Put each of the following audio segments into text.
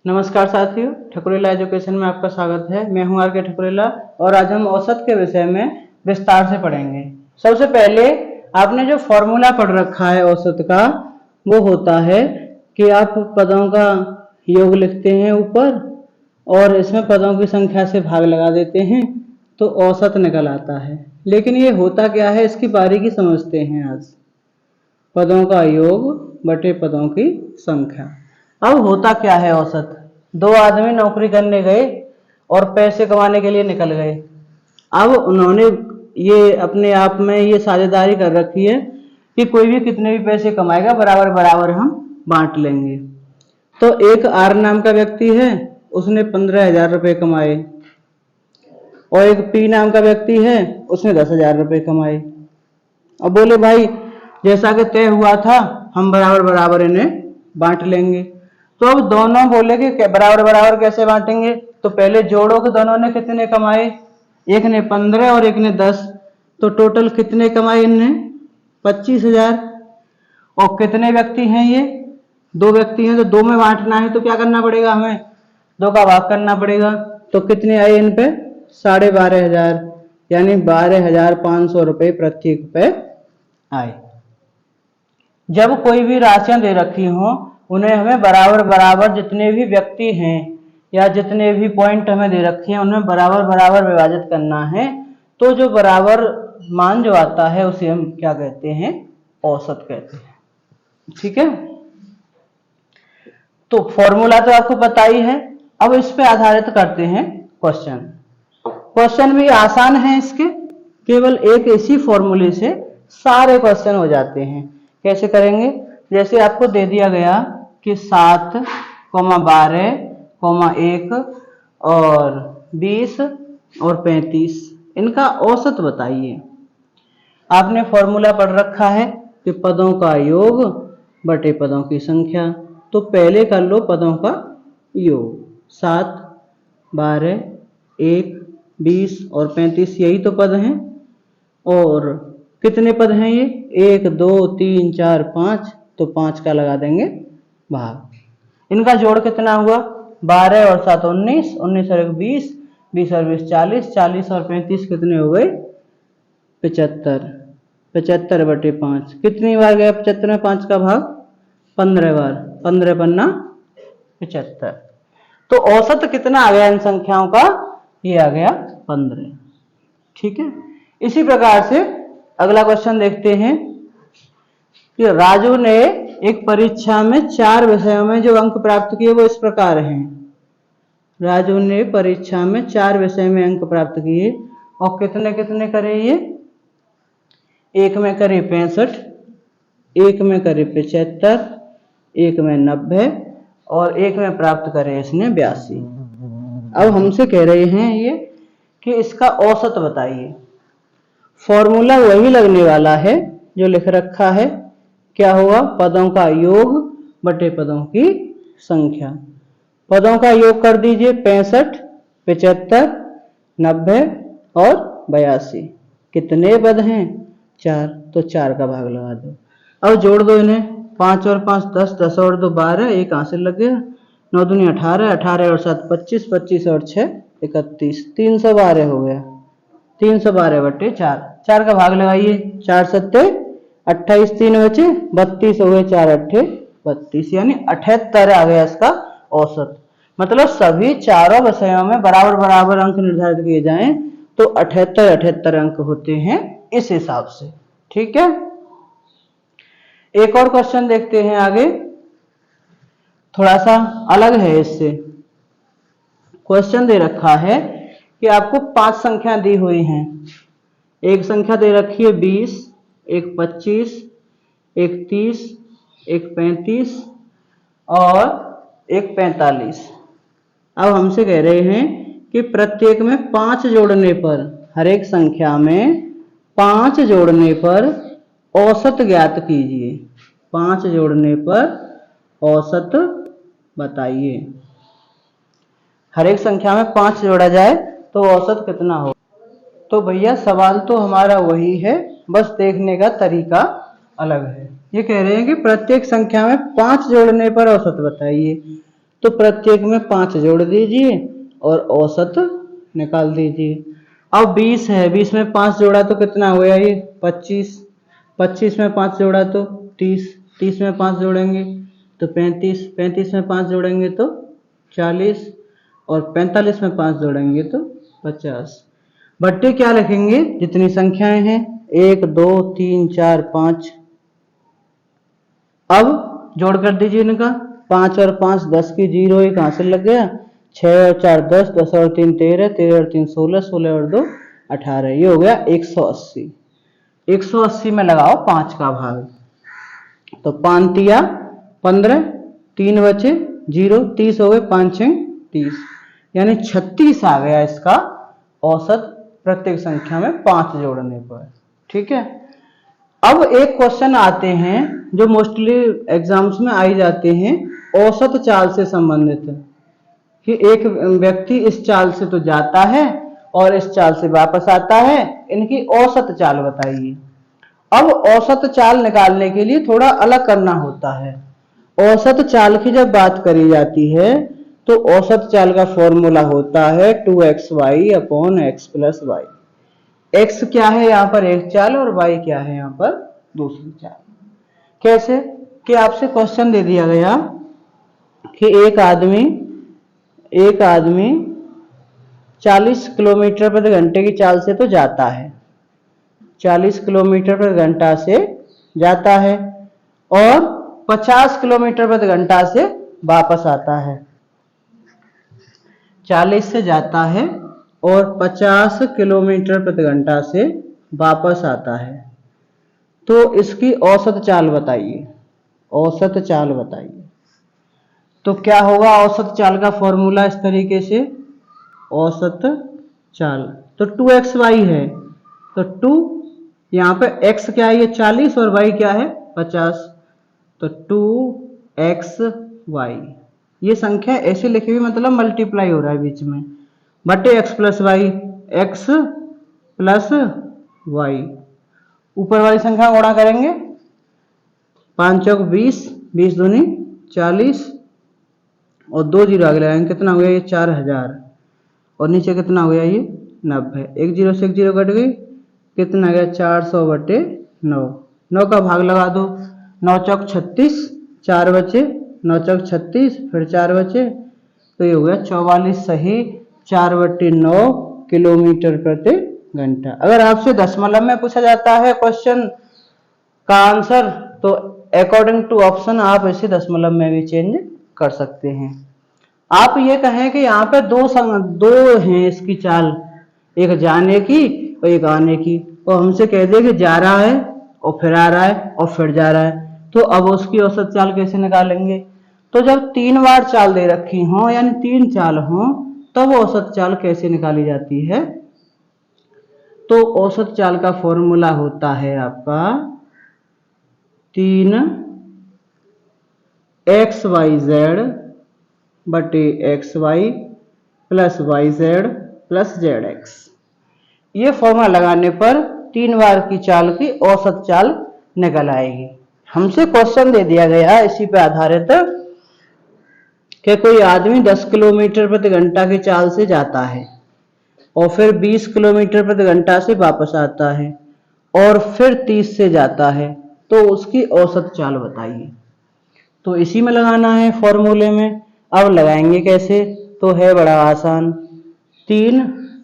नमस्कार साथियों, ठकुरेला एजुकेशन में आपका स्वागत है। मैं हूं आर के ठकुरेला और आज हम औसत के विषय में विस्तार से पढ़ेंगे। सबसे पहले आपने जो फॉर्मूला पढ़ रखा है औसत का, वो होता है कि आप पदों का योग लिखते हैं ऊपर और इसमें पदों की संख्या से भाग लगा देते हैं तो औसत निकल आता है। लेकिन ये होता क्या है, इसकी बारीकी समझते हैं आज। पदों का योग बटे पदों की संख्या। अब होता क्या है औसत? दो आदमी नौकरी करने गए और पैसे कमाने के लिए निकल गए। अब उन्होंने ये अपने आप में ये साझेदारी कर रखी है कि कोई भी कितने भी पैसे कमाएगा बराबर बराबर हम बांट लेंगे। तो एक आर नाम का व्यक्ति है, उसने 15,000 रुपये कमाए और एक पी नाम का व्यक्ति है, उसने 10,000 रुपये कमाए। अब बोले भाई जैसा कि तय हुआ था हम बराबर बराबर इन्हें बांट लेंगे। तो अब दोनों बोले कि बराबर बराबर कैसे बांटेंगे? तो पहले जोड़ो कि दोनों ने कितने कमाए। एक ने 15 और एक ने 10, तो टोटल कितने कमाए इनने? 25,000। और कितने व्यक्ति हैं ये? दो व्यक्ति हैं, तो दो में बांटना है तो क्या करना पड़ेगा हमें? दो का भाग करना पड़ेगा। तो कितने आए इन पे? 12,500, यानी 12,500 रुपये प्रत्येक पे आए। जब कोई भी राशियां दे रखी हो उन्हें हमें बराबर बराबर, जितने भी व्यक्ति हैं या जितने भी पॉइंट हमें दे रखे हैं उनमें बराबर बराबर विभाजित करना है। तो जो बराबर मान जो आता है उसे हम क्या कहते हैं? औसत कहते हैं। ठीक है, तो फॉर्मूला तो आपको पता ही है। अब इस पे आधारित करते हैं क्वेश्चन। क्वेश्चन भी आसान है इसके, केवल एक इसी फॉर्मूले से सारे क्वेश्चन हो जाते हैं। कैसे करेंगे? जैसे आपको दे दिया गया कि 7, 12, 1 और 20 और 35, इनका औसत बताइए। आपने फॉर्मूला पढ़ रखा है कि पदों का योग बटे पदों की संख्या। तो पहले कर लो पदों का योग। 7, 12, 1, 20 और 35, यही तो पद हैं। और कितने पद हैं ये? 1, 2, 3, 4, 5, तो 5 का लगा देंगे भाग। इनका जोड़ कितना हुआ? 12 और 7 19, 19 और 1 20, 20 और 20 40, 40 और 35 कितने हो गए? 75। 75 बटे 5, कितनी बार गया 75 में 5 का भाग? 15 बार। 15 पन्ना 75। तो औसत कितना आ गया इन संख्याओं का? ये आ गया 15। ठीक है, इसी प्रकार से अगला क्वेश्चन देखते हैं कि राजू ने एक परीक्षा में 4 विषयों में जो अंक प्राप्त किए वो इस प्रकार हैं। राजू ने परीक्षा में 4 विषय में अंक प्राप्त किए और कितने कितने करे ये? एक में करे 65, एक में करे 75, एक में 90 और एक में प्राप्त करे इसने 82। अब हमसे कह रहे हैं ये कि इसका औसत बताइए। फॉर्मूला वही लगने वाला है जो लिख रखा है। क्या होगा? पदों का योग बटे पदों की संख्या। पदों का योग कर दीजिए 65, 75, 90 और 82। कितने पद हैं? 4, तो 4 का भाग लगा दो। अब जोड़ दो इन्हें। 5 और 5 10, 10 और 2 12, एक हाथ से लग गया। 9 दूनी 18, 18 और 7 25, 25 और 6 31, 312 हो गया। 312 बटे 4, 4 का भाग लगाइए। 4 सत्ते 28, 3 बचे 32 हो गए, 4 अट्ठे 32, यानी 78 आ गया इसका औसत। मतलब सभी चारों विषयों में बराबर बराबर अंक निर्धारित किए जाएं तो 78 अंक होते हैं इस हिसाब से। ठीक है, एक और क्वेश्चन देखते हैं आगे, थोड़ा सा अलग है इससे। क्वेश्चन दे रखा है कि आपको 5 संख्या दी हुई हैं। एक संख्या दे रखी है 20, एक 25, एक 30, एक 35 और एक 45। अब हमसे कह रहे हैं कि प्रत्येक में 5 जोड़ने पर, हर एक संख्या में 5 जोड़ने पर औसत ज्ञात कीजिए। 5 जोड़ने पर औसत बताइए। हर एक संख्या में 5 जोड़ा जाए तो औसत कितना हो? तो भैया सवाल तो हमारा वही है, बस देखने का तरीका अलग है। ये कह रहे हैं कि प्रत्येक संख्या में 5 जोड़ने पर औसत बताइए। तो प्रत्येक में 5 जोड़ दीजिए और औसत निकाल दीजिए। अब 20 है, 20 में 5 जोड़ा तो कितना हो गया ये 25, 25 में 5 जोड़ा तो 30, 30 में 5 जोड़ेंगे तो 35, 35 में 5 जोड़ेंगे तो 40 और 45 में 5 जोड़ेंगे तो 50। बट्टे क्या लिखेंगे, जितनी संख्याएं हैं 1 2 3 4 5। अब जोड़ कर दीजिए इनका, 5 और 5 10 की 0 एक हासिल लग गया, 6 और 4 10, 10 और 3 13, 13 और 3 16, 16 और 2 18, ये हो गया 180। 180 में लगाओ 5 का भाग, तो 5 तिया 15, 3 बचे 0, 30 हो गए, 5 6 30, यानी 36 आ गया इसका औसत प्रत्येक संख्या में 5 जोड़ने पर। ठीक है। अब एक क्वेश्चन आते हैं जो मोस्टली एग्जाम्स में आई जाते हैं, औसत चाल से संबंधित, कि एक व्यक्ति इस चाल से तो जाता है और इस चाल से वापस आता है, इनकी औसत चाल बताइए। अब औसत चाल निकालने के लिए थोड़ा अलग करना होता है। औसत चाल की जब बात करी जाती है तो औसत चाल का फॉर्मूला होता है 2xy upon x plus y. x क्या है यहाँ पर एक चाल और y क्या है यहाँ पर दूसरी चाल। कैसे कि आपसे क्वेश्चन दे दिया गया कि एक आदमी 40 किलोमीटर प्रति घंटे की चाल से तो जाता है, 40 किलोमीटर प्रति घंटा से जाता है और 50 किलोमीटर प्रति घंटा से वापस आता है। 40 से जाता है और 50 किलोमीटर प्रति घंटा से वापस आता है, तो इसकी औसत चाल बताइए। औसत चाल बताइए तो क्या होगा, औसत चाल का फॉर्मूला इस तरीके से, औसत चाल तो 2xy है, तो 2 यहाँ पे x क्या है ये 40 और y क्या है 50, तो 2xy, ये संख्या ऐसे लिखी हुई मतलब मल्टीप्लाई हो रहा है बीच में, बटे x plus y, x plus y, ऊपर वाली संख्या गुणा करेंगे, 5 चौक 20, 20 दूनी 40 और 2 जीरो आगे लगाएंगे, कितना हो गया ये 4000 और नीचे कितना हो गया ये 90, एक जीरो से एक जीरो कट गई, कितना गया 400 बटे 9, 9 का भाग लगा दो, 9 चौक 36, 4 बचे, 9 चौक 36 फिर 4 बचे, तो ये हो गया 44 सही 4 बटे 9 किलोमीटर प्रति घंटा। अगर आपसे दशमलव में पूछा जाता है क्वेश्चन का आंसर तो अकॉर्डिंग टू ऑप्शन आप इसे दशमलव में भी चेंज कर सकते हैं। आप ये कहें कि यहाँ पे दो हैं इसकी चाल, एक जाने की और एक आने की, और हमसे कह दे कि जा रहा है और फिर आ रहा है और फिर जा रहा है, तो अब उसकी औसत चाल कैसे निकालेंगे। तो जब 3 बार चाल दे रखी हो यानी 3 चाल हो तब औसत चाल कैसे निकाली जाती है। तो औसत चाल का फॉर्मूला होता है आपका 3 xyz बटे xy plus yz plus zx। ये फॉर्मूला लगाने पर 3 बार की चाल की औसत चाल निकल आएगी। हमसे क्वेश्चन दे दिया गया इसी पे आधारित कि कोई आदमी 10 किलोमीटर प्रति घंटा की चाल से जाता है और फिर 20 किलोमीटर प्रति घंटा से वापस आता है और फिर 30 से जाता है, तो उसकी औसत चाल बताइए। तो इसी में लगाना है फॉर्मूले में। अब लगाएंगे कैसे, तो है बड़ा आसान, 3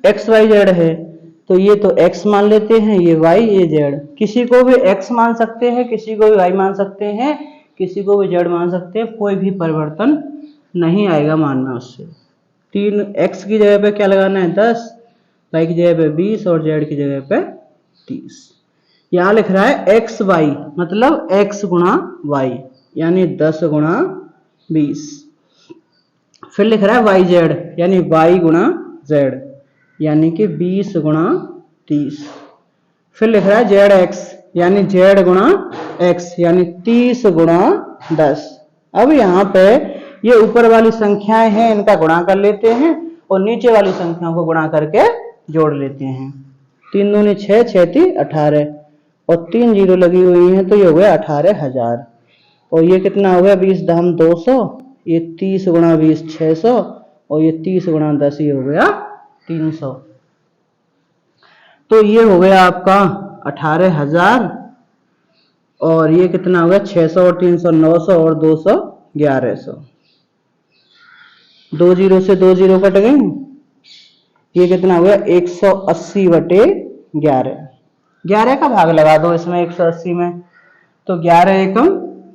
xyz है तो ये तो x मान लेते हैं, ये y ये z, किसी को भी x मान सकते हैं, किसी को भी y मान सकते हैं, किसी को भी z मान सकते हैं, कोई भी परिवर्तन नहीं आएगा मान में उससे। 3 x की जगह पे क्या लगाना है 10, y की जगह पे 20 और z की जगह पे 30। यहाँ लिख रहा है xy मतलब x गुणा y यानी 10 गुणा 20, फिर लिख रहा है yz यानी y गुणा z यानी कि 20 गुणा 30, फिर लिख रहा है zx यानी z गुणा x यानी 30 गुणा 10। अब यहाँ पे ये ऊपर वाली संख्याएं हैं इनका गुणा कर लेते हैं और नीचे वाली संख्याओं को गुणा करके जोड़ लेते हैं। 3 दूनी 6, 6 3 18 और 3 जीरो लगी हुई हैं तो ये हो गया 18,000 और ये कितना हो गया 20 धाम 200 ये 30 गुणा 20 600 और ये 30 गुणा 10 ये हो गया 300। तो ये हो गया आपका 18,000 और ये कितना हो गया 600 और 300 900 और 200 1100। 2 जीरो से 2 जीरो कट गए, ये कितना हो गया 180 बटे 11। 11 का भाग लगा दो इसमें 180 में, तो 11 एकम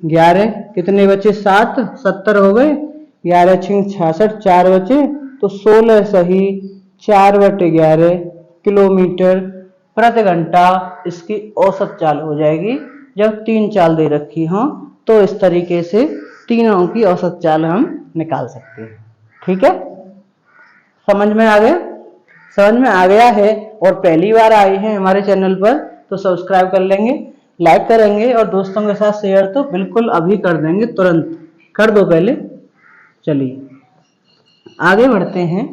11 कितने बचे 7 70 हो गए, 11 छिंग 66 4 बचे, तो 16 सही 4 बटे 11 किलोमीटर प्रति घंटा इसकी औसत चाल हो जाएगी। जब 3 चाल दे रखी हो तो इस तरीके से तीनों की औसत चाल हम निकाल सकते हैं। ठीक है, समझ में आ गया? समझ में आ गया है और पहली बार आए हैं हमारे चैनल पर तो सब्सक्राइब कर लेंगे, लाइक करेंगे और दोस्तों के साथ शेयर तो बिल्कुल अभी कर देंगे, तुरंत कर दो पहले। चलिए आगे बढ़ते हैं।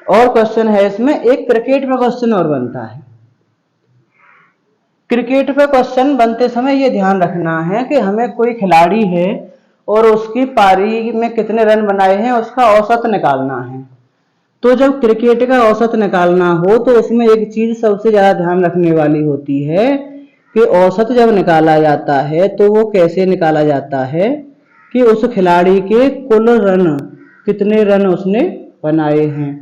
और क्वेश्चन है इसमें, एक क्रिकेट में क्वेश्चन और बनता है। क्रिकेट पे क्वेश्चन बनते समय ये ध्यान रखना है कि हमें कोई खिलाड़ी है और उसकी पारी में कितने रन बनाए हैं उसका औसत निकालना है। तो जब क्रिकेट का औसत निकालना हो तो उसमें एक चीज सबसे ज्यादा ध्यान रखने वाली होती है कि औसत जब निकाला जाता है तो वो कैसे निकाला जाता है कि उस खिलाड़ी के कुल रन कितने रन उसने बनाए हैं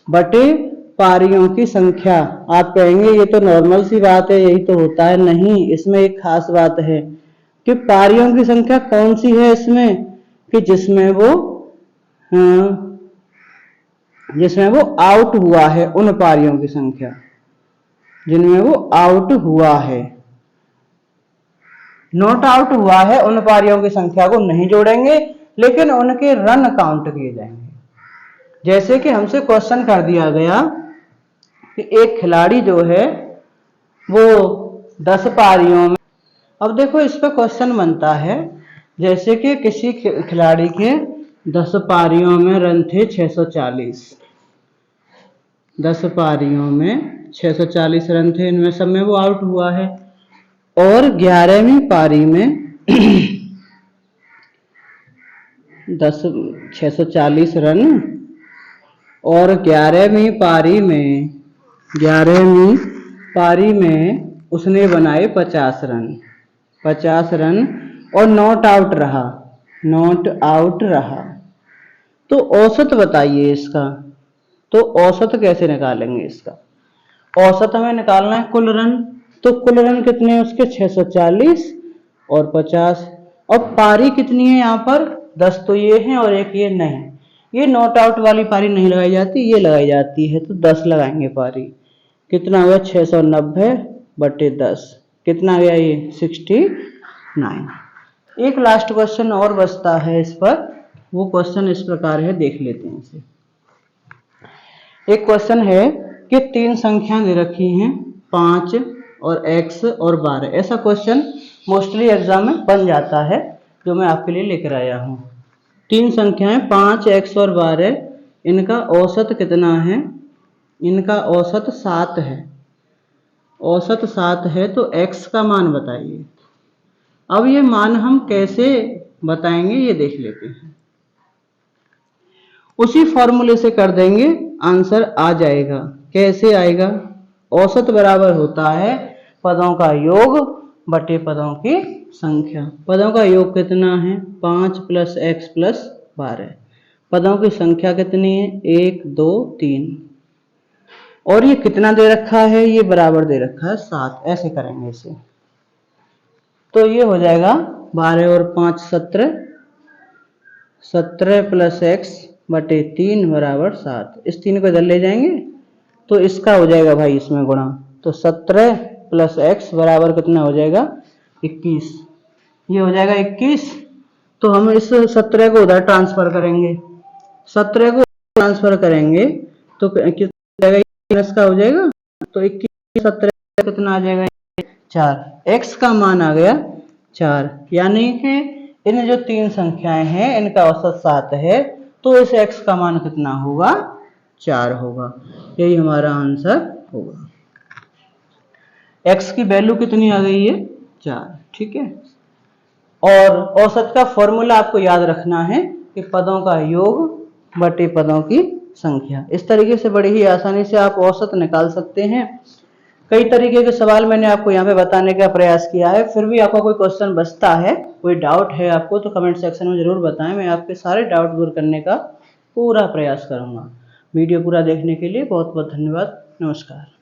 बटे पारियों की संख्या। आप कहेंगे ये तो नॉर्मल सी बात है, यही तो होता है। नहीं, इसमें एक खास बात है कि पारियों की संख्या कौन सी है इसमें कि जिसमें वो आउट हुआ है, उन पारियों की संख्या जिनमें वो आउट हुआ है। नॉट आउट हुआ है उन पारियों की संख्या को नहीं जोड़ेंगे, लेकिन उनके रन काउंट किए जाएंगे। जैसे कि हमसे क्वेश्चन कर दिया गया कि एक खिलाड़ी जो है वो 10 पारियों में, अब देखो इस पर क्वेश्चन बनता है जैसे कि किसी खिलाड़ी के 10 पारियों में रन थे 640, 10 पारियों में 640 रन थे, इनमें सब में वो आउट हुआ है। और 11वीं पारी में 640 रन और 11वीं पारी में उसने बनाए 50 रन और नॉट आउट रहा। तो औसत बताइए इसका, तो औसत कैसे निकालेंगे इसका? औसत हमें निकालना है कुल रन, तो कुल रन कितने हैं उसके 640 और 50, और पारी कितनी है यहाँ पर 10 तो ये है और एक ये नहीं, ये नॉट आउट वाली पारी नहीं लगाई जाती, ये लगाई जाती है, तो 10 लगाएंगे पारी। कितना हुआ 690 बटे 10, कितना गया ये 69। एक लास्ट क्वेश्चन और बचता है इस पर, वो क्वेश्चन इस प्रकार है, देख लेते हैं इसे। एक क्वेश्चन है कि 3 संख्या दे रखी हैं 5 और x और 12। ऐसा क्वेश्चन मोस्टली एग्जाम में बन जाता है जो मैं आपके लिए लेकर आया हूँ। 3 संख्याएं 5 x और 12, इनका औसत कितना है? इनका औसत 7 है। औसत 7 है तो x का मान बताइए। अब ये मान हम कैसे बताएंगे ये देख लेते हैं। उसी फॉर्मूले से कर देंगे, आंसर आ जाएगा। कैसे आएगा? औसत बराबर होता है पदों का योग बटे पदों की संख्या। पदों का योग कितना है 5 + x + 12। पदों की संख्या कितनी है 1 2 3, और ये कितना दे रखा है? ये बराबर दे रखा है 7। ऐसे करेंगे इसे, तो ये हो जाएगा 12 और 5 17, 17 + x बटे 3 बराबर 7। इस 3 को इधर ले जाएंगे तो इसका हो जाएगा भाई इसमें गुणा, तो 17 + x बराबर कितना हो जाएगा 21। ये हो जाएगा 21, तो हम इस 17 को उधर ट्रांसफर करेंगे। 17 को ट्रांसफर करेंगे तो कितना इसका हो जाएगा, तो 21 17 कितना आ जाएगा 4। x का मान आ गया 4, यानी कि इन जो 3 संख्याएं हैं इनका औसत 7 है, तो इस x का मान कितना होगा 4 होगा। यही हमारा आंसर होगा। x की वैल्यू कितनी आ गई है 4। ठीक है, और औसत का फॉर्मूला आपको याद रखना है कि पदों का योग बटे पदों की संख्या। इस तरीके से बड़ी ही आसानी से आप औसत निकाल सकते हैं। कई तरीके के सवाल मैंने आपको यहाँ पे बताने का प्रयास किया है। फिर भी आपका कोई क्वेश्चन बचता है, कोई डाउट है आपको, तो कमेंट सेक्शन में जरूर बताएं। मैं आपके सारे डाउट दूर करने का पूरा प्रयास करूंगा। वीडियो पूरा देखने के लिए बहुत बहुत धन्यवाद। नमस्कार।